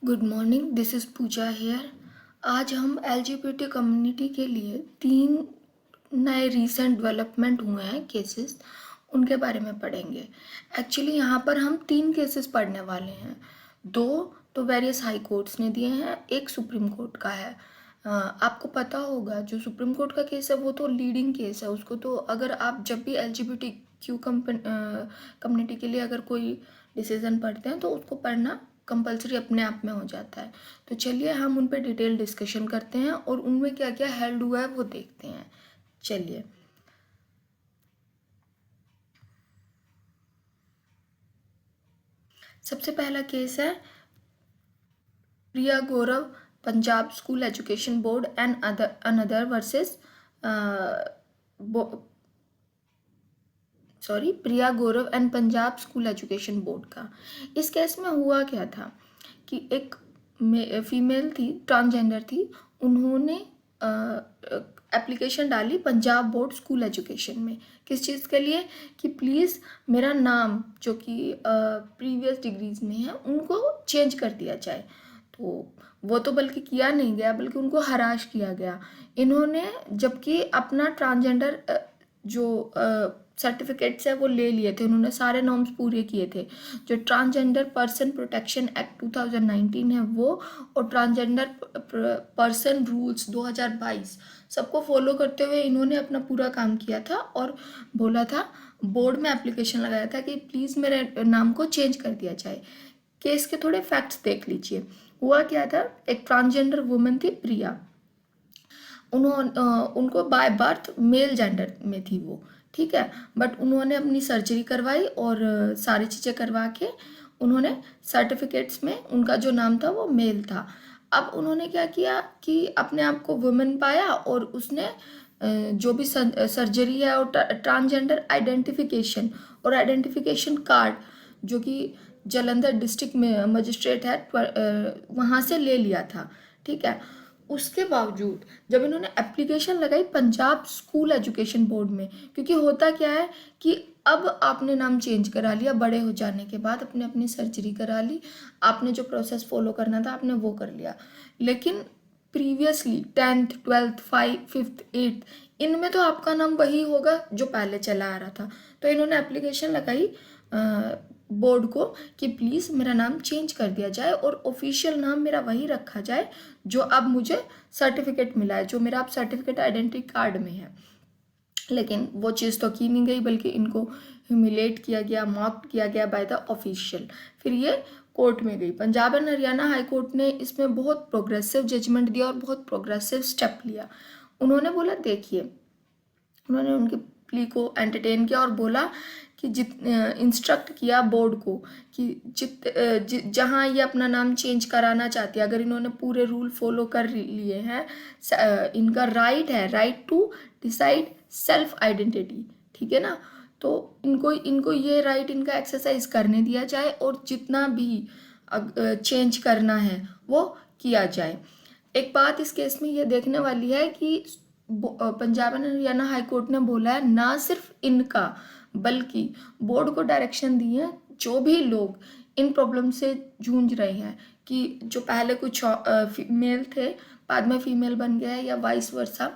Good morning, this is Pooja here. आज हम LGBT community के लिए 3 नए रीसेंट डेवलपमेंट हुए हैं केसेस, उनके बारे में पढ़ेंगे। एक्चुअली यहाँ पर हम 3 केसेस पढ़ने वाले हैं। 2 तो वेरियस हाई कोर्ट्स ने दिए हैं, एक सुप्रीम कोर्ट का है। आपको पता होगा जो सुप्रीम कोर्ट का केस है वो तो लीडिंग केस है, उसको तो अगर आप जब भी एलजीबीटी क्यू कम्युनिटी के लिए अगर कोई डिसीजन पढ़ते हैं तो उसको पढ़ना कंपलसरी अपने आप में हो जाता है। तो चलिए हम उन पे डिटेल डिस्कशन करते हैं और उनमें क्या क्या हेल्ड हुआ है वो देखते हैं। चलिए, सबसे पहला केस है Priya Gaurav, Punjab school education board and another versus Priya Gaurav and Punjab school education board का। इस केस में हुआ क्या था कि एक फीमेल थी, ट्रांसजेंडर थी, उन्होंने एप्लीकेशन डाली पंजाब बोर्ड स्कूल एजुकेशन में। किस चीज़ के लिए? कि प्लीज़ मेरा नाम जो कि प्रीवियस डिग्रीज में है उनको चेंज कर दिया जाए। तो वो तो बल्कि किया नहीं गया, बल्कि उनको हराश किया गया। इन्होंने जबकि अपना ट्रांसजेंडर जो सर्टिफिकेट्स है वो ले लिए थे, उन्होंने सारे नॉर्म्स पूरे किए थे। जो ट्रांसजेंडर पर्सन प्रोटेक्शन एक्ट 2019 है वो, और ट्रांसजेंडर पर्सन रूल्स 2022 सबको फॉलो करते हुए इन्होंने अपना पूरा काम किया था और बोला था, बोर्ड में एप्लीकेशन लगाया था कि प्लीज़ मेरे नाम को चेंज कर दिया जाए। केस के थोड़े फैक्ट्स देख लीजिए। हुआ क्या था, एक ट्रांसजेंडर वुमेन थी प्रिया, उनको बाय बर्थ मेल जेंडर में थी वो, ठीक है। बट उन्होंने अपनी सर्जरी करवाई और सारी चीज़ें करवा के उन्होंने सर्टिफिकेट्स में उनका जो नाम था वो मेल था। अब उन्होंने क्या किया कि अपने आप को वुमेन पाया और उसने जो भी सर्जरी है और ट्रांसजेंडर आइडेंटिफिकेशन और आइडेंटिफिकेशन कार्ड जो कि जालंधर डिस्ट्रिक्ट में मजिस्ट्रेट है वहाँ से ले लिया था, ठीक है। उसके बावजूद जब इन्होंने एप्लीकेशन लगाई पंजाब स्कूल एजुकेशन बोर्ड में, क्योंकि होता क्या है कि अब आपने नाम चेंज करा लिया, बड़े हो जाने के बाद अपने अपनी सर्जरी करा ली, आपने जो प्रोसेस फॉलो करना था आपने वो कर लिया, लेकिन previously 10th 12th 5th 8th इनमें तो आपका नाम वही होगा जो पहले चला आ रहा था। तो इन्होंने एप्लीकेशन लगाई बोर्ड को कि प्लीज़ मेरा नाम चेंज कर दिया जाए और ऑफिशियल नाम मेरा वही रखा जाए जो अब मुझे सर्टिफिकेट मिला है, जो मेरा अब सर्टिफिकेट आइडेंटिटी कार्ड में है। लेकिन वो चीज़ तो की नहीं गई, बल्कि इनको ह्यूमिलेट किया गया, मॉक किया गया बाय द ऑफिशियल। फिर ये कोर्ट में गई। Punjab and Haryana high court ने इसमें बहुत प्रोग्रेसिव जजमेंट दिया और बहुत प्रोग्रेसिव स्टेप लिया। उन्होंने बोला, देखिए, उन्होंने उनकी प्ली को एंटरटेन किया और बोला कि इंस्ट्रक्ट किया बोर्ड को कि जहाँ ये अपना नाम चेंज कराना चाहती है, अगर इन्होंने पूरे रूल फॉलो कर लिए हैं, इनका right to decide self identity, ठीक है ना। तो इनको ये राइट इनका एक्सरसाइज करने दिया जाए और जितना भी चेंज करना है वो किया जाए। एक बात इस केस में ये देखने वाली है कि Punjab and Haryana high court ने बोला है ना सिर्फ इनका, बल्कि बोर्ड को डायरेक्शन दी है जो भी लोग इन प्रॉब्लम से जूझ रहे हैं कि जो पहले कुछ मेल थे बाद में फीमेल बन गया है या वाइस वर्सा,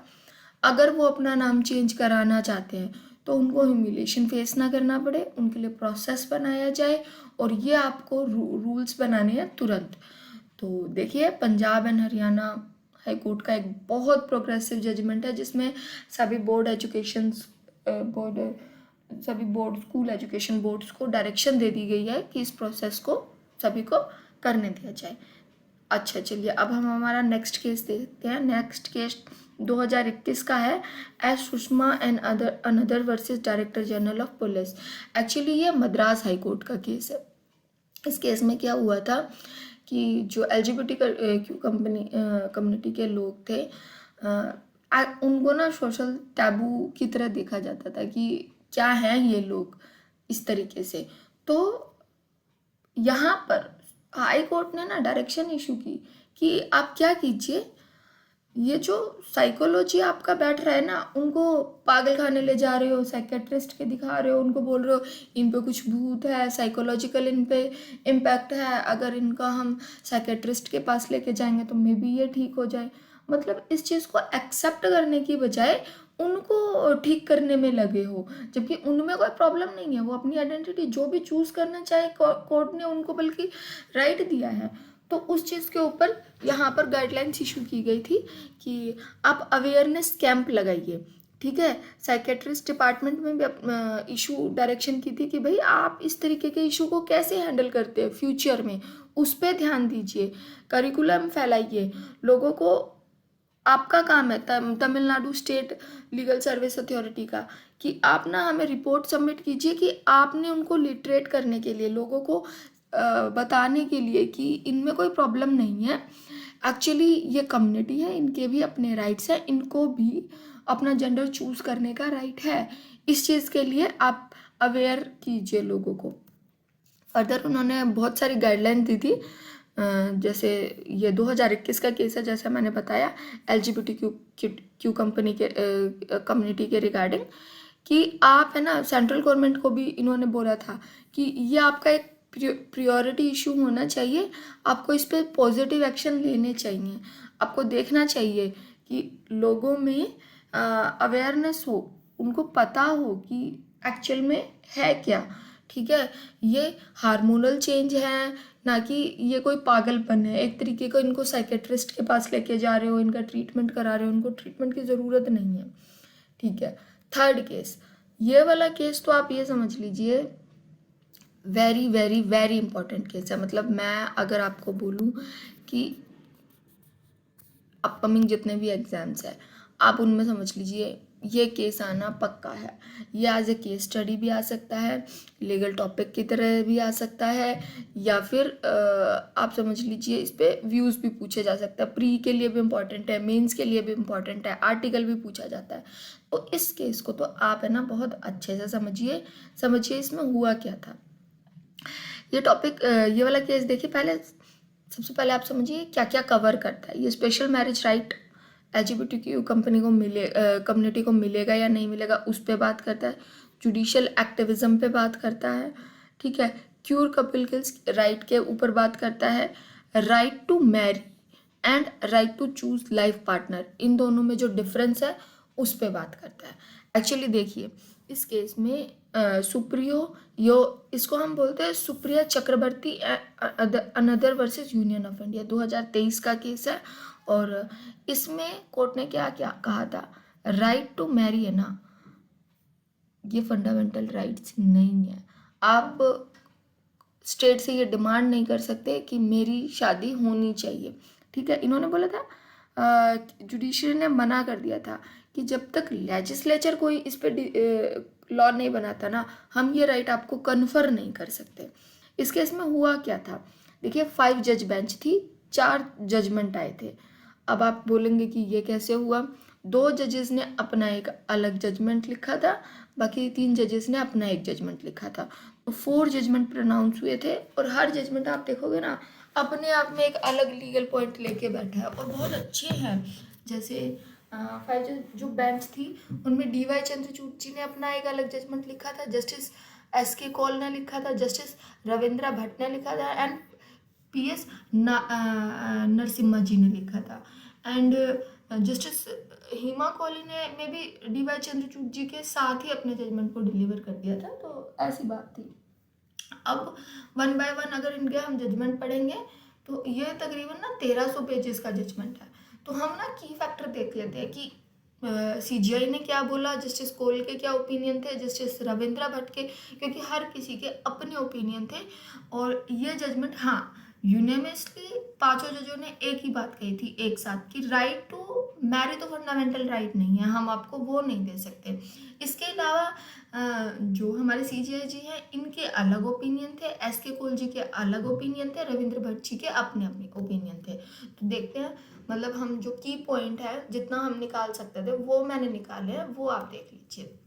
अगर वो अपना नाम चेंज कराना चाहते हैं तो उनको ह्यूमिलेशन फेस ना करना पड़े, उनके लिए प्रोसेस बनाया जाए और ये आपको रूल्स बनाने हैं तुरंत। तो देखिए, Punjab and Haryana high court का एक बहुत प्रोग्रेसिव जजमेंट है जिसमें सभी स्कूल एजुकेशन बोर्ड्स को डायरेक्शन दे दी गई है कि इस प्रोसेस को सभी को करने दिया जाए। अच्छा, चलिए अब हम हमारा नेक्स्ट केस देखते हैं। नेक्स्ट केस 2021 का है, S Sushma and another versus director general of police. Actually ये मद्रास हाई कोर्ट का केस है। इस केस में क्या हुआ था कि जो एलजीबीटी कम्युनिटी के लोग थे, उनको ना सोशल टैबू की तरह देखा जाता था कि क्या हैं ये लोग इस तरीके से। तो यहाँ पर हाई कोर्ट ने ना डायरेक्शन इशू की कि आप क्या कीजिए ये जो साइकोलॉजी आपका बैठ रहा है ना, उनको पागल खाने ले जा रहे हो, साइकेट्रिस्ट के दिखा रहे हो, उनको बोल रहे हो इन पे कुछ भूत है, साइकोलॉजिकल इन पे इम्पैक्ट है, अगर इनका हम साइकेट्रिस्ट के पास लेके जाएंगे तो मे बी ये ठीक हो जाए। मतलब इस चीज़ को एक्सेप्ट करने की बजाय उनको ठीक करने में लगे हो, जबकि उनमें कोई प्रॉब्लम नहीं है, वो अपनी आइडेंटिटी जो भी चूज़ करना चाहे, कोर्ट ने उनको बल्कि राइट दिया है। तो उस चीज़ के ऊपर यहाँ पर गाइडलाइंस इशू की गई थी कि आप अवेयरनेस कैंप लगाइए, ठीक है। साइकेट्रिस्ट डिपार्टमेंट में भी इशू डायरेक्शन की थी कि भाई आप इस तरीके के इशू को कैसे हैंडल करते हैं फ्यूचर में, उस पर ध्यान दीजिए, करिकुलम फैलाइए लोगों को। आपका काम है Tamil Nadu state legal service authority का कि आप ना हमें रिपोर्ट सबमिट कीजिए कि आपने उनको लिटरेट करने के लिए, लोगों को बताने के लिए कि इनमें कोई प्रॉब्लम नहीं है, एक्चुअली ये कम्युनिटी है, इनके भी अपने राइट्स हैं, इनको भी अपना जेंडर चूज करने का राइट है। इस चीज़ के लिए आप अवेयर कीजिए लोगों को। फर्दर उन्होंने बहुत सारी गाइडलाइन दी थी, जैसे ये 2021 का केस है, जैसे मैंने बताया LGBTQ कंपनी के कम्युनिटी के रिगार्डिंग, कि आप है ना, सेंट्रल गवर्नमेंट को भी इन्होंने बोला था कि ये आपका एक प्रियोरिटी इशू होना चाहिए, आपको इस पर पॉजिटिव एक्शन लेने चाहिए, आपको देखना चाहिए कि लोगों में अवेयरनेस हो, उनको पता हो कि एक्चुअल में है क्या, ठीक है। ये हार्मोनल चेंज है, ना कि ये कोई पागलपन है। एक तरीके को इनको साइकेट्रिस्ट के पास लेके जा रहे हो, इनका ट्रीटमेंट करा रहे हो, उनको ट्रीटमेंट की ज़रूरत नहीं है, ठीक है। थर्ड केस, ये वाला केस तो आप ये समझ लीजिए very very very important case है। मतलब मैं अगर आपको बोलूँ कि अपकमिंग जितने भी एग्ज़ाम्स हैं, आप उनमें समझ लीजिए ये केस आना पक्का है। ये एज ए केस स्टडी भी आ सकता है, लीगल टॉपिक की तरह भी आ सकता है, या फिर आप समझ लीजिए इस पर व्यूज़ भी पूछे जा सकता है। प्री के लिए भी इम्पॉर्टेंट है, मेंस के लिए भी इम्पॉर्टेंट है, आर्टिकल भी पूछा जाता है। तो इस केस को तो आप है ना बहुत अच्छे से समझिए इसमें हुआ क्या था। ये टॉपिक, ये वाला केस देखिए, पहले सबसे पहले आप समझिए क्या क्या कवर करता है। ये special marriage right LGBTQ community को मिलेगा या नहीं मिलेगा, उस पर बात करता है। जुडिशियल एक्टिविज्म पे बात करता है, ठीक है। क्यूर कपिल किल्स राइट के ऊपर बात करता है। Right to marry and right to choose life partner, इन दोनों में जो डिफरेंस है उस पर बात करता है। एक्चुअली देखिए इस केस में इसको हम बोलते हैं Supriya Chakraborty another versus union of India, 2023 का केस है। और इसमें कोर्ट ने क्या क्या कहा था, राइट टू मैरी है ना, ये फंडामेंटल राइट्स नहीं है। आप स्टेट से ये डिमांड नहीं कर सकते कि मेरी शादी होनी चाहिए, ठीक है। इन्होंने बोला था, जुडिशरी ने मना कर दिया था कि जब तक लेजिस्लेचर कोई इस पे लॉ नहीं बनाता ना, हम ये राइट आपको कन्फर नहीं कर सकते। इस केस में हुआ क्या था, देखिए 5 जज बेंच थी, 4 जजमेंट आए थे। अब आप बोलेंगे कि ये कैसे हुआ, 2 जजेस ने अपना एक अलग जजमेंट लिखा था, बाकी 3 जजेस ने अपना एक जजमेंट लिखा था। तो 4 जजमेंट प्रोनाउंस हुए थे, और हर जजमेंट आप देखोगे ना अपने आप में एक अलग लीगल पॉइंट लेके बैठा है और बहुत अच्छे हैं। जैसे 5 जो बेंच थी उनमें DY चंद्रचूड़ जी ने अपना एक अलग जजमेंट लिखा था, जस्टिस SK कौल ने लिखा था, जस्टिस रविंद्रा भट्ट ने लिखा था, एंड PS नरसिम्हा जी ने लिखा था, एंड जस्टिस हेमा कौली ने में भी DY चंद्रचूड़ जी के साथ ही अपने जजमेंट को डिलीवर कर दिया था। तो ऐसी बात थी। अब 1 बाय 1 अगर इनके हम जजमेंट पढ़ेंगे तो ये तकरीबन ना 1300 पेजेस का जजमेंट है। तो हम ना की फैक्टर देख लेते हैं कि CGI ने क्या बोला, जस्टिस कोल के क्या ओपिनियन थे, जस्टिस रविंद्रा भट्ट के, क्योंकि हर किसी के अपने ओपिनियन थे। और ये जजमेंट, हाँ, यूनिवर्सली 5 जजों ने एक ही बात कही थी एक साथ कि राइट टू मैरी तो फंडामेंटल राइट नहीं है, हम आपको वो नहीं दे सकते। इसके अलावा जो हमारे CGI जी हैं इनके अलग ओपिनियन थे, SK कौल जी के अलग ओपिनियन थे, रविंद्र भट्ट जी के अपने अपने ओपिनियन थे। तो देखते हैं, मतलब हम जो की पॉइंट है जितना हम निकाल सकते थे वो मैंने निकाले हैं, वो आप देख लीजिए।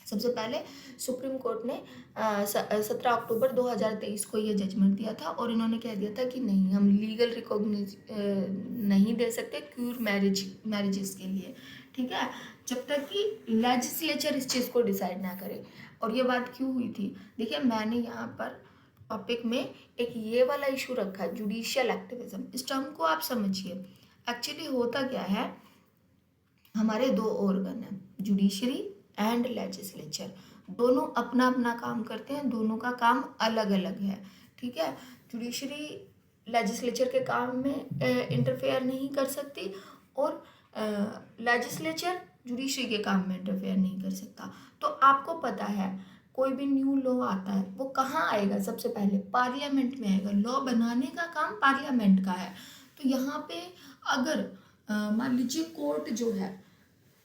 सबसे पहले सुप्रीम कोर्ट ने 17 अक्टूबर 2023 को ये जजमेंट दिया था और इन्होंने कह दिया था कि नहीं, हम लीगल रिकॉग्निज नहीं दे सकते क्यूर मैरिजेस के लिए, ठीक है, जब तक कि लेजिस्लेचर इस चीज़ को डिसाइड ना करे। और ये बात क्यों हुई थी, देखिए मैंने यहाँ पर टॉपिक में एक ये वाला इशू रखा है, जुडिशियल एक्टिविज्म। इस टर्म को आप समझिए। एक्चुअली होता क्या है, हमारे दो ऑर्गन हैं, जुडिशरी एंड लेजिस्लेचर, दोनों अपना अपना काम करते हैं, दोनों का काम अलग अलग है, ठीक है। जुडिशरी लेजिस्लेचर के काम में इंटरफेयर नहीं कर सकती और लेजिस्लेचर जुडिशरी के काम में इंटरफेयर नहीं कर सकता। तो आपको पता है कोई भी न्यू लॉ आता है वो कहाँ आएगा, सबसे पहले पार्लियामेंट में आएगा। लॉ बनाने का काम पार्लियामेंट का है। तो यहाँ पे अगर मान लीजिए कोर्ट जो है,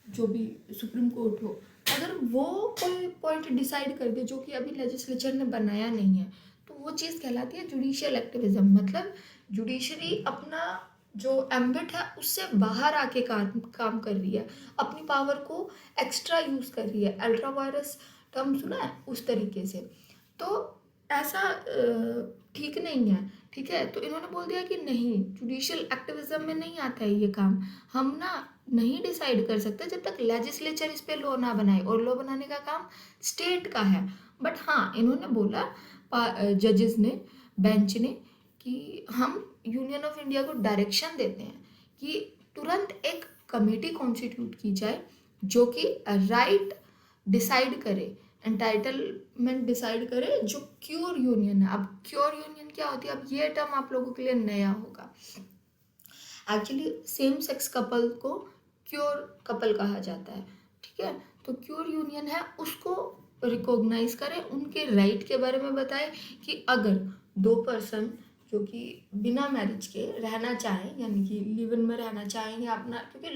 जो भी सुप्रीम कोर्ट हो, अगर वो कोई पॉइंट डिसाइड कर दे जो कि अभी लेजिस्लेचर ने बनाया नहीं है, तो वो चीज़ कहलाती है जुडिशियल एक्टिविज्म। मतलब जुडिशरी अपना जो एम्बिट है उससे बाहर आके काम कर रही है, अपनी पावर को एक्स्ट्रा यूज़ कर रही है। अल्ट्रा वायरस टर्म सुना है, उस तरीके से। तो ऐसा ठीक नहीं है, ठीक है। तो इन्होंने बोल दिया कि नहीं, जुडिशियल एक्टिविज्म में नहीं आता है ये काम, हम ना नहीं डिसाइड कर सकते जब तक लेजिस्लेचर इस पे लॉ ना बनाए, और लॉ बनाने का काम स्टेट का है। बट हाँ, इन्होंने बोला जजेस ने, बेंच ने, कि हम यूनियन ऑफ इंडिया को डायरेक्शन देते हैं कि तुरंत एक कमेटी कॉन्स्टिट्यूट की जाए जो कि राइट डिसाइड करे, एंटाइटलमेंट डिसाइड करे, जो क्योर यूनियन है। अब क्योर यूनियन क्या होती है, अब ये टर्म आप लोगों के लिए नया होगा। एक्चुअली सेम सेक्स कपल को क्योर कपल कहा जाता है, ठीक है। तो क्योर यूनियन है, उसको रिकॉग्नाइज करें, उनके राइट के बारे में बताएं कि अगर दो पर्सन जो कि बिना मैरिज के रहना चाहें, यानी कि लिव इन में रहना चाहें या अपना, क्योंकि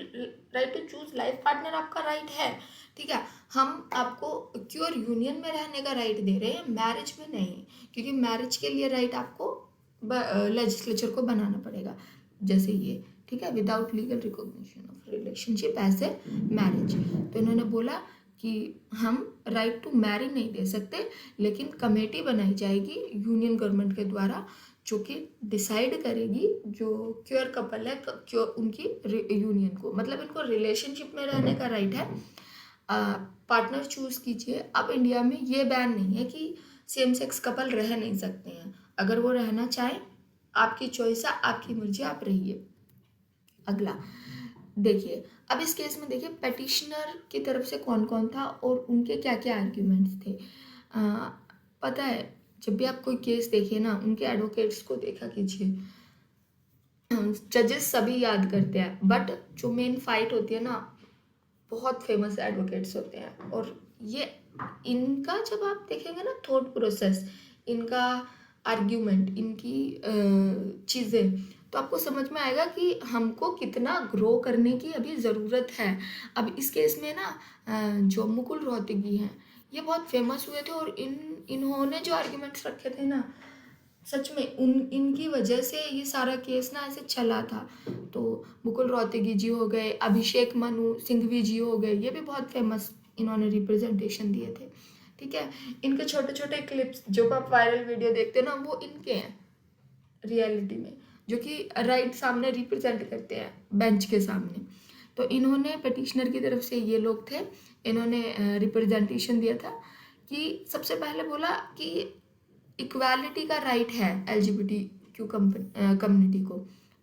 right to choose life partner आपका राइट है, ठीक है। हम आपको क्योर यूनियन में रहने का राइट दे रहे हैं, मैरिज में नहीं, क्योंकि मैरिज के लिए राइट आपको लेजिस्लेचर को बनाना पड़ेगा, जैसे ये, ठीक है, without legal recognition of relationship as a marriage. तो इन्होंने बोला कि हम राइट टू मैरी नहीं दे सकते, लेकिन कमेटी बनाई जाएगी यूनियन गवर्नमेंट के द्वारा जो कि डिसाइड करेगी जो क्योर कपल है, क्योर उनकी यूनियन को, मतलब इनको रिलेशनशिप में रहने का राइट है, पार्टनर चूज कीजिए। अब इंडिया में ये बैन नहीं है कि सेम सेक्स कपल रह नहीं सकते हैं, अगर वो रहना चाहें आपकी चॉइस है, आपकी मर्जी, आप रहिए। अगला देखिए, अब इस केस में देखिए पेटिशनर की तरफ से कौन कौन था और उनके क्या क्या आर्ग्यूमेंट्स थे। पता है, जब भी आप कोई केस देखिए ना, उनके एडवोकेट्स को देखा कीजिए। जजेस सभी याद करते हैं, बट जो मेन फाइट होती है ना, बहुत फेमस एडवोकेट्स होते हैं। और ये इनका जब आप देखेंगे ना थॉट प्रोसेस, इनका आर्ग्यूमेंट, इनकी चीज़ें, तो आपको समझ में आएगा कि हमको कितना ग्रो करने की अभी ज़रूरत है। अब इस केस में ना जो मुकुल रोहतगी हैं, ये बहुत फेमस हुए थे और इन्होंने जो आर्ग्यूमेंट्स रखे थे ना, सच में इनकी वजह से ये सारा केस ना ऐसे चला था। तो मुकुल रोहतगी जी हो गए, अभिषेक मनु सिंघवी जी हो गए, ये भी बहुत फेमस इन्होंने रिप्रेजेंटेशन दिए थे, ठीक है। इनके छोटे छोटे क्लिप्स जो आप वायरल वीडियो देखते हैं ना, वो इनके हैं रियलिटी में, जो कि राइट सामने रिप्रेजेंट करते हैं बेंच के सामने। तो इन्होंने पिटिशनर की तरफ से ये लोग थे, इन्होंने रिप्रेजेंटेशन दिया था कि सबसे पहले बोला कि इक्वालिटी का राइट है LGBTQ कम्युनिटी को,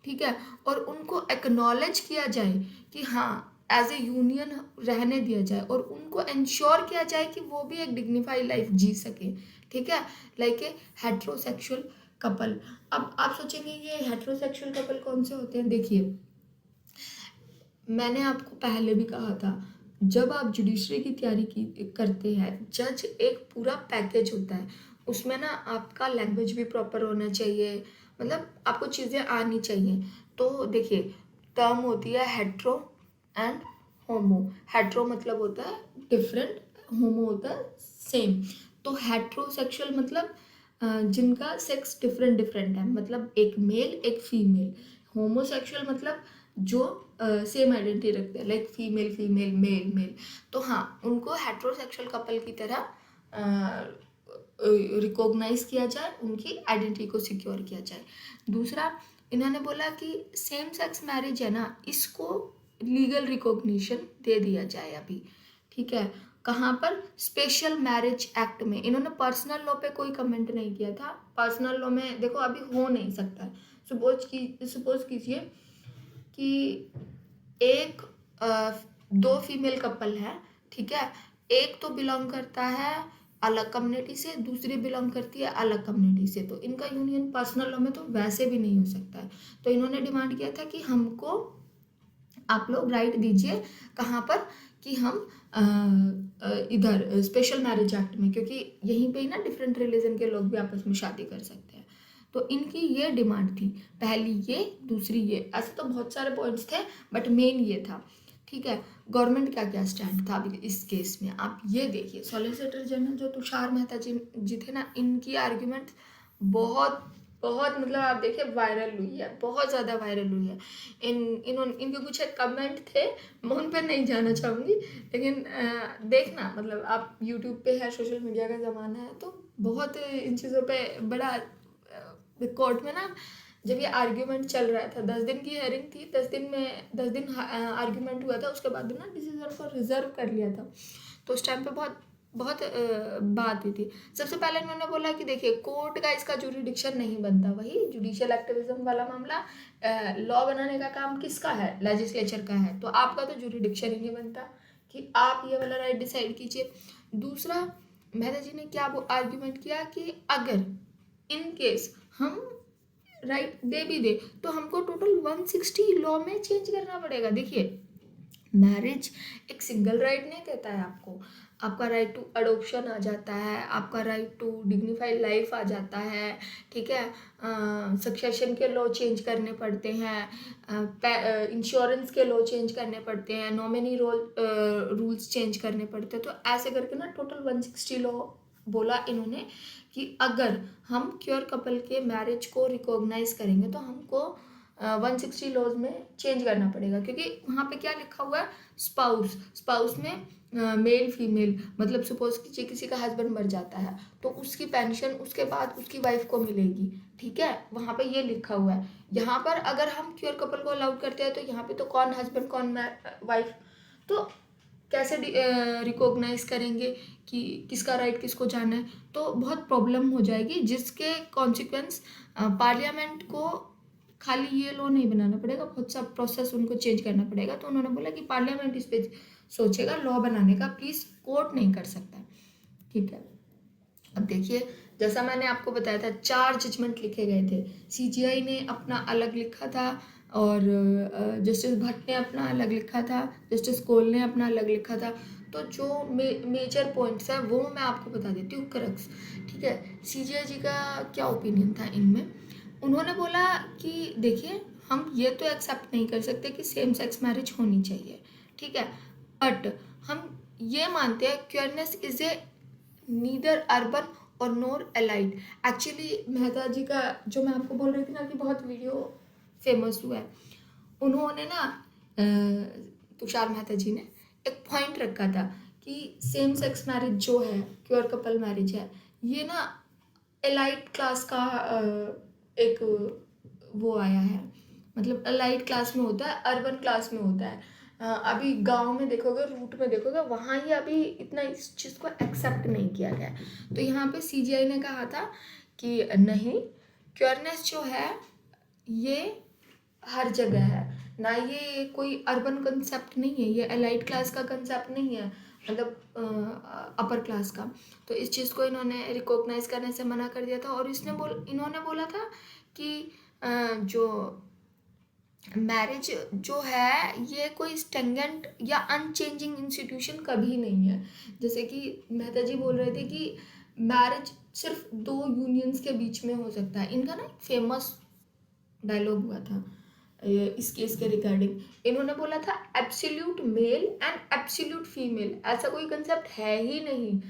ठीक है, और उनको एक्नॉलेज किया जाए कि हाँ एज ए यूनियन रहने दिया जाए, और उनको इंश्योर किया जाए कि वो भी एक डिग्निफाइड लाइफ जी सके, ठीक है, लाइक ए हेट्रोसेक्सुअल कपल। अब आप सोचेंगे ये हेट्रोसेक्सुअल कपल कौन से होते हैं। देखिए, मैंने आपको पहले भी कहा था, जब आप जुडिशरी की तैयारी करते हैं, जज एक पूरा पैकेज होता है, उसमें ना आपका लैंग्वेज भी प्रॉपर होना चाहिए, मतलब आपको चीज़ें आनी चाहिए। तो देखिए, टर्म होती है हेट्रो एंड होमो। हेट्रो मतलब होता है डिफरेंट, होमो होता है सेम। तो हेट्रोसेक्सुअल मतलब जिनका सेक्स डिफरेंट डिफरेंट है, मतलब एक मेल एक फीमेल। होमोसेक्सुअल मतलब जो सेम आइडेंटिटी रखते हैं, like female female male male, तो हाँ उनको हेट्रोसेक्सुअल कपल की तरह रिकॉग्नाइज किया जाए, उनकी आइडेंटिटी को सिक्योर किया जाए। दूसरा इन्होंने बोला कि सेम सेक्स मैरिज है ना, इसको लीगल रिकॉग्निशन दे दिया जाए अभी, ठीक है। कहाँ पर? स्पेशल मैरिज एक्ट में। इन्होंने पर्सनल लॉ पे कोई कमेंट नहीं किया था। पर्सनल लॉ में देखो अभी हो नहीं सकता है। सपोज कीजिए कि एक दो फीमेल कपल है, ठीक है, एक तो बिलोंग करता है अलग कम्युनिटी से, दूसरी बिलोंग करती है अलग कम्युनिटी से, तो इनका यूनियन पर्सनल लॉ में तो वैसे भी नहीं हो सकता है। तो इन्होंने डिमांड किया था कि हमको आप लोग राइट दीजिए, कहाँ पर? कि हम इधर स्पेशल मैरिज एक्ट में, क्योंकि यहीं पे ही ना डिफरेंट रिलीजन के लोग भी आपस में शादी कर सकते हैं। तो इनकी ये डिमांड थी, पहली ये, दूसरी ये, ऐसे तो बहुत सारे पॉइंट्स थे बट मेन ये था, ठीक है। गवर्नमेंट का क्या स्टैंड था अभी इस केस में, आप ये देखिए। सॉलिसिटर जनरल जो तुषार मेहता जी थे ना, इनकी आर्ग्यूमेंट बहुत बहुत मतलब आप देखिए वायरल हुई है, बहुत ज़्यादा वायरल हुई है। इनके कुछ एक कमेंट थे, मैं उन पर नहीं जाना चाहूँगी, लेकिन देखना, मतलब आप यूट्यूब पे है, सोशल मीडिया का ज़माना है, तो बहुत इन चीज़ों पे बड़ा कोर्ट में ना, जब ये आर्ग्यूमेंट चल रहा था, 10 दिन की हेयरिंग थी, 10 दिन आर्ग्यूमेंट हुआ था, उसके बाद ना डिसीजन को रिजर्व कर लिया था। तो उस टाइम पे बहुत बहुत बात हुई थी। सबसे पहले इन्होंने बोला कि देखिए कोर्ट का इसका जुरिडिक्शन नहीं बनता, वही जुडिशियल एक्टिविज्म वाला मामला, लॉ बनाने का काम किसका है? लेजिस्लेचर का है, तो आपका तो जुरिडिक्शन ही नहीं बनता कि आप ये वाला राइट डिसाइड कीजिए। दूसरा, मेहता जी ने क्या आर्ग्यूमेंट किया कि अगर इन केस हम राइट दे भी दे तो हमको टोटल 160 लॉ में चेंज करना पड़ेगा। देखिए मैरिज एक सिंगल राइट नहीं देता है आपको, आपका राइट टू अडोप्शन आ जाता है, आपका राइट टू डिग्निफाइड लाइफ आ जाता है, ठीक है। सक्सेशन के लॉ चेंज करने पड़ते हैं, इंश्योरेंस के लॉ चेंज करने पड़ते हैं, नॉमिनी रूल्स चेंज करने पड़ते हैं। तो ऐसे करके ना टोटल 160 लॉ बोला इन्होंने कि अगर हम क्योर कपल के मैरिज को रिकॉग्नाइज करेंगे तो हमको 160 लॉज में चेंज करना पड़ेगा, क्योंकि वहाँ पे क्या लिखा हुआ है? स्पाउस में मेल फीमेल, मतलब सपोज कीजिए किसी का हस्बैंड मर जाता है तो उसकी पेंशन उसके बाद उसकी वाइफ को मिलेगी, ठीक है, वहाँ पे ये लिखा हुआ है। यहाँ पर अगर हम क्योर कपल को अलाउड करते हैं तो यहाँ पे तो कौन हस्बैंड कौन वाइफ, तो कैसे रिकॉग्नाइज करेंगे कि किसका राइट किसको जाना है? तो बहुत प्रॉब्लम हो जाएगी, जिसके कॉन्सिक्वेंस पार्लियामेंट को खाली ये लॉ नहीं बनाना पड़ेगा, बहुत सा प्रोसेस उनको चेंज करना पड़ेगा। तो उन्होंने बोला कि पार्लियामेंट इस पे सोचेगा लॉ बनाने का, प्लीज़ कोर्ट नहीं कर सकता, ठीक है। अब देखिए जैसा मैंने आपको बताया था 4 जजमेंट लिखे गए थे, सीजीआई ने अपना अलग लिखा था और जस्टिस भट्ट ने अपना अलग लिखा था, जस्टिस कोल ने अपना अलग लिखा था। तो जो मेजर पॉइंट्स है वो मैं आपको बता देती हूँ, क्रक्स, ठीक है। सीजीआई जी का क्या ओपिनियन था इनमें? उन्होंने बोला कि देखिए हम ये तो एक्सेप्ट नहीं कर सकते कि सेम सेक्स मैरिज होनी चाहिए, ठीक है, बट हम ये मानते हैं क्यूरनेस इज ए नीदर अर्बन और नोर एलाइड। एक्चुअली मेहता जी का जो मैं आपको बोल रही थी ना कि बहुत वीडियो फेमस हुआ है, उन्होंने ना तुषार मेहता जी ने एक पॉइंट रखा था कि सेम सेक्स मैरिज जो है, क्योर कपल मैरिज है, ये ना एलाइट क्लास का एक वो आया है, मतलब एलाइट क्लास में होता है, अर्बन क्लास में होता है। अभी गांव में देखोगे, रूट में देखोगे, वहाँ ही अभी इतना इस चीज़ को एक्सेप्ट नहीं किया गया। तो यहाँ पे सीजीआई ने कहा था कि नहीं, क्योरनेस जो है ये हर जगह है ना, ये कोई अर्बन कंसेप्ट नहीं है, ये एलाइट क्लास का कंसेप्ट नहीं है, मतलब अपर क्लास का। तो इस चीज़ को इन्होंने रिकॉग्नाइज करने से मना कर दिया था। और इन्होंने बोला था कि जो मैरिज जो है ये कोई स्टेंगेंट या अनचेंजिंग इंस्टीट्यूशन कभी नहीं है। जैसे कि मेहता जी बोल रहे थे कि मैरिज सिर्फ 2 यूनियंस के बीच में हो सकता है। इनका ना फेमस डायलॉग हुआ था इस केस के रिगार्डिंग। इन्होंने बोला था absolute male and absolute female, ऐसा कोई कंसेप्ट है ही नहीं।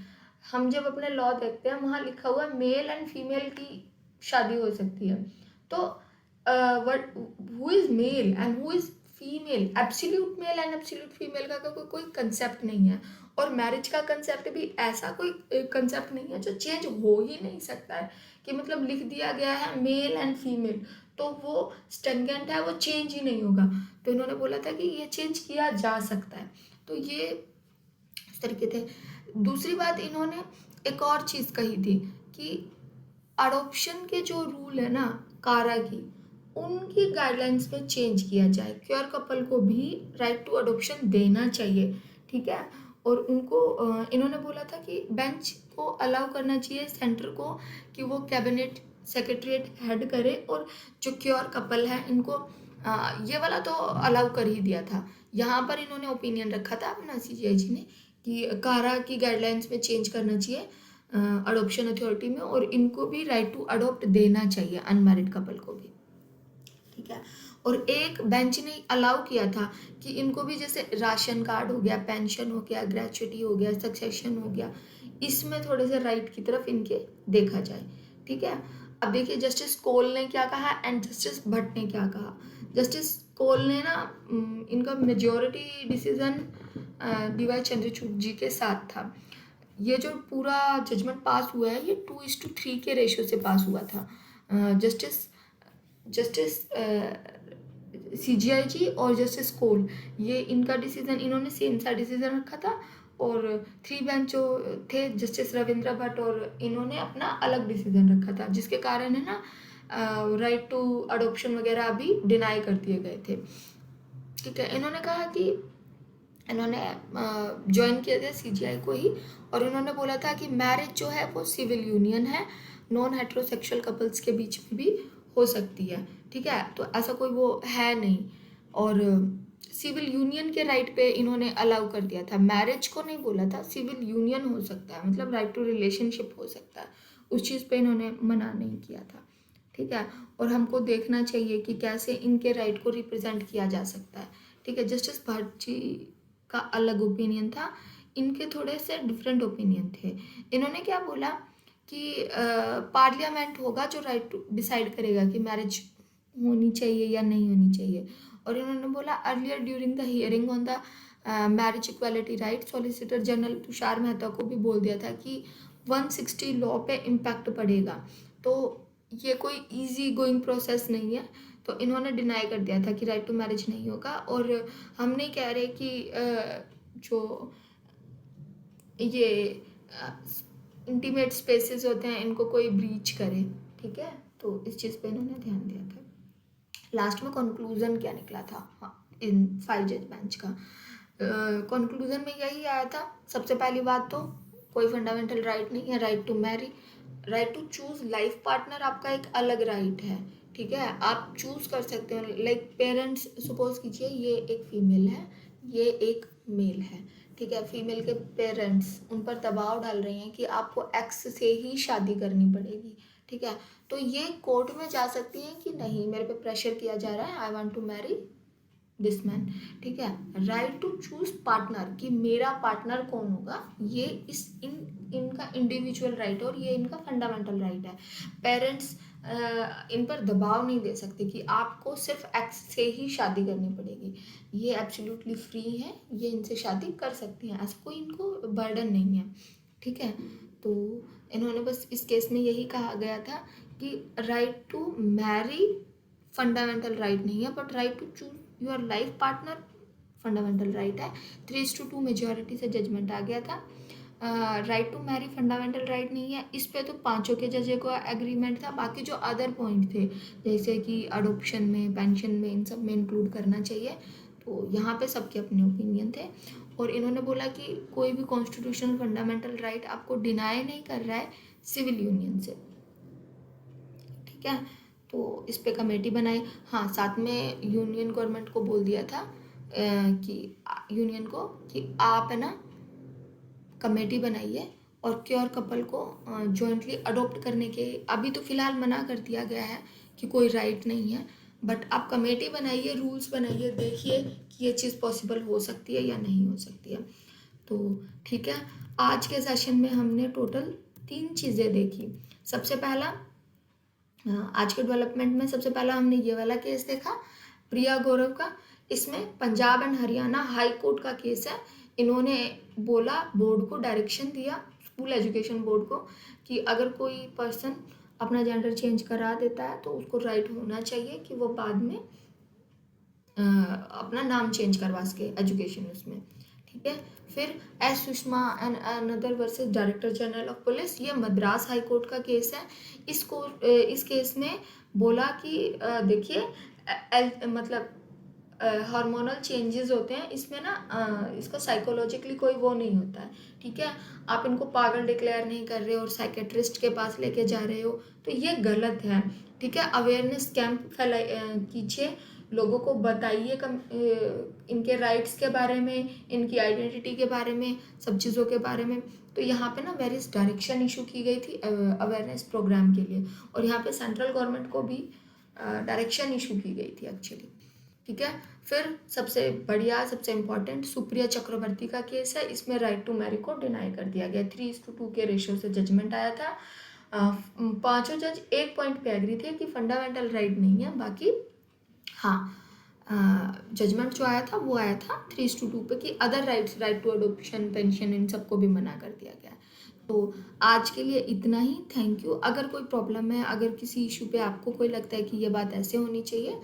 हम जब अपने लॉ देखते हैं वहाँ लिखा हुआ मेल एंड फीमेल की शादी हो सकती है, तो what who is male and who is female, absolute male and absolute female का कोई कंसेप्ट नहीं है, और मैरिज का कंसेप्ट भी ऐसा कोई कंसेप्ट नहीं है जो चेंज हो ही नहीं सकता है, कि मतलब लिख दिया गया है मेल एंड फीमेल तो वो स्टेंगेंट है, वो चेंज ही नहीं होगा। तो इन्होंने बोला था कि ये चेंज किया जा सकता है। तो ये इस तरीके थे। दूसरी बात इन्होंने एक और चीज़ कही थी कि अडॉप्शन के जो रूल है ना कारा की, उनकी गाइडलाइंस में चेंज किया जाए, क्योर कपल को भी राइट टू अडॉप्शन देना चाहिए, ठीक है। और उनको इन्होंने बोला था कि बेंच को अलाउ करना चाहिए सेंटर को कि वो कैबिनेट सेक्रेटरीट हेड करे, और जो क्योर कपल है इनको ये वाला तो अलाउ कर ही दिया था। यहाँ पर इन्होंने ओपिनियन रखा था अपना CGIG ने कि कारा की गाइडलाइंस में चेंज करना चाहिए अडॉप्शन अथॉरिटी में, और इनको भी राइट टू अडॉप्ट देना चाहिए, अनमैरिड कपल को भी, ठीक है। और एक बेंच ने अलाउ किया था कि इनको भी जैसे राशन कार्ड हो गया, पेंशन हो गया, ग्रेचुइटी हो गया, सक्सेशन हो गया, इसमें थोड़े से राइट की तरफ इनके देखा जाए, ठीक है। अब देखिए जस्टिस कोल ने क्या कहा एंड जस्टिस भट्ट ने क्या कहा। जस्टिस कोल ने ना इनका मेजॉरिटी डिसीजन DY चंद्रचूड़ जी के साथ था। ये जो पूरा जजमेंट पास हुआ है ये 2:3 के रेशियो से पास हुआ था। जस्टिस CGIG और जस्टिस कोल, ये इनका डिसीजन, इन्होंने सेम सा डिसीजन रखा था, और 3 बेंच जो थे जस्टिस रविंद्र भट्ट, और इन्होंने अपना अलग डिसीजन रखा था, जिसके कारण है ना राइट टू अडॉप्शन वगैरह अभी डिनाई कर दिए गए थे, ठीक है। इन्होंने कहा कि इन्होंने ज्वाइन किया था CGI को ही, और इन्होंने बोला था कि मैरिज जो है वो सिविल यूनियन है, नॉन हेट्रोसेक्सुअल कपल्स के बीच में भी हो सकती है, ठीक है। तो ऐसा कोई वो है नहीं, और सिविल यूनियन के राइट पे इन्होंने अलाउ कर दिया था, मैरिज को नहीं बोला था, सिविल यूनियन हो सकता है, मतलब राइट टू रिलेशनशिप हो सकता है, उस चीज़ पे इन्होंने मना नहीं किया था, ठीक है। और हमको देखना चाहिए कि कैसे इनके राइट को रिप्रेजेंट किया जा सकता है, ठीक है। जस्टिस भट्ट जी का अलग ओपिनियन था, इनके थोड़े से डिफरेंट ओपिनियन थे। इन्होंने क्या बोला कि पार्लियामेंट होगा जो राइट टू डिसाइड करेगा कि मैरिज होनी चाहिए या नहीं होनी चाहिए। और इन्होंने बोला earlier during the hearing on the marriage equality right, solicitor general Tushar Mehta को भी बोल दिया था कि 160 लॉ पे इम्पैक्ट पड़ेगा, तो ये कोई इजी गोइंग प्रोसेस नहीं है। तो इन्होंने डिनाई कर दिया था कि राइट टू मैरिज नहीं होगा, और हम नहीं कह रहे कि जो ये इंटीमेट स्पेसेस होते हैं इनको कोई ब्रीच करे, ठीक है। तो इस चीज़ पे इन्होंने ध्यान दिया था। लास्ट में कंक्लूजन क्या निकला था, हाँ, इन 5 जज बेंच का कंक्लूजन में यही आया था। सबसे पहली बात तो कोई फंडामेंटल राइट नहीं है right to marry, right to choose life partner आपका एक अलग राइट है, ठीक है। आप चूज कर सकते हो, लाइक पेरेंट्स सपोज कीजिए ये एक फीमेल है, ये एक मेल है, ठीक है। फीमेल के पेरेंट्स उन पर दबाव डाल रहे हैं कि आपको एक्स से ही शादी करनी पड़ेगी, ठीक है। तो ये कोर्ट में जा सकती हैं कि नहीं, मेरे पे प्रेशर किया जा रहा है, I want to marry this man, ठीक है। राइट टू चूज पार्टनर, कि मेरा पार्टनर कौन होगा, ये इनका इंडिविजुअल राइट है, और ये इनका फंडामेंटल राइट है। पेरेंट्स इन पर दबाव नहीं दे सकते कि आपको सिर्फ एक्स से ही शादी करनी पड़ेगी, ये एब्सोल्युटली फ्री है, ये इनसे शादी कर सकती हैं, ऐसा कोई इनको बर्डन नहीं है, ठीक है। तो इन्होंने बस इस केस में यही कहा गया था कि right to marry fundamental right नहीं है, but right to choose your life partner fundamental right है। 3:2 मेजॉरिटी से जजमेंट आ गया था। Right to marry fundamental right नहीं है, इस पे तो 5 के जजों का एग्रीमेंट था। बाकी जो अदर पॉइंट थे जैसे कि अडोप्शन में, पेंशन में, इन सब में इंक्लूड करना चाहिए, तो यहाँ पे सबके अपने ओपिनियन थे। और इन्होंने बोला कि कोई भी कॉन्स्टिट्यूशनल फंडामेंटल राइट आपको डिनाई नहीं कर रहा है सिविल यूनियन से, ठीक है। तो इस पे कमेटी बनाई। हाँ, साथ में यूनियन गवर्नमेंट को बोल दिया था कि यूनियन को कि आप है ना कमेटी बनाइए, और क्योर कपल को जॉइंटली अडॉप्ट करने के, अभी तो फिलहाल मना कर दिया गया है कि कोई राइट नहीं है, बट आप कमेटी बनाइए, रूल्स बनाइए, देखिए कि ये चीज़ पॉसिबल हो सकती है या नहीं हो सकती है। तो ठीक है, आज के सेशन में हमने टोटल 3 चीज़ें देखी। सबसे पहला आज के डेवलपमेंट में सबसे पहला हमने ये वाला केस देखा, प्रिया गौरव का। इसमें Punjab and Haryana high court का केस है। इन्होंने बोला, बोर्ड को डायरेक्शन दिया, स्कूल एजुकेशन बोर्ड को, कि अगर कोई पर्सन अपना जेंडर चेंज करा देता है तो उसको राइट होना चाहिए कि वो बाद में अपना नाम चेंज करवा सके एजुकेशन उसमें, ठीक है। फिर S Sushma and another versus director general of police, ये मद्रास हाई कोर्ट का केस है। इस केस में बोला कि देखिए मतलब हार्मोनल चेंजेस होते हैं इसमें ना, इसका साइकोलॉजिकली कोई वो नहीं होता है, ठीक है। आप इनको पागल डिक्लेयर नहीं कर रहे हो और साइकेट्रिस्ट के पास लेके जा रहे हो, तो ये गलत है, ठीक है। अवेयरनेस कैंप कीजिए, लोगों को बताइए इनके राइट्स के बारे में, इनकी आइडेंटिटी के बारे में, सब चीज़ों के बारे में। तो यहाँ पे ना वेरियस डायरेक्शन इशू की गई थी अवेयरनेस प्रोग्राम के लिए, और यहाँ पे सेंट्रल गवर्नमेंट को भी डायरेक्शन इशू की गई थी एक्चुअली, ठीक है। फिर सबसे बढ़िया, सबसे इम्पॉर्टेंट सुप्रिया चक्रवर्ती का केस है। इसमें राइट टू मैरी को डिनाई कर दिया गया, 3:2 के रेशियो से जजमेंट आया था। पांचों जज एक पॉइंट पे एग्री थे कि फंडामेंटल राइट नहीं है, बाकी हाँ जजमेंट जो आया था वो आया था 3:2 पे कि other rights, right to adoption, pension, इन सबको भी मना कर दिया गया। तो आज के लिए इतना ही, थैंक यू। अगर कोई प्रॉब्लम है, अगर किसी इशू पे आपको कोई लगता है कि ये बात ऐसे होनी चाहिए,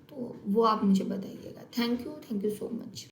तो वो आप मुझे बताइएगा। Thank you so much.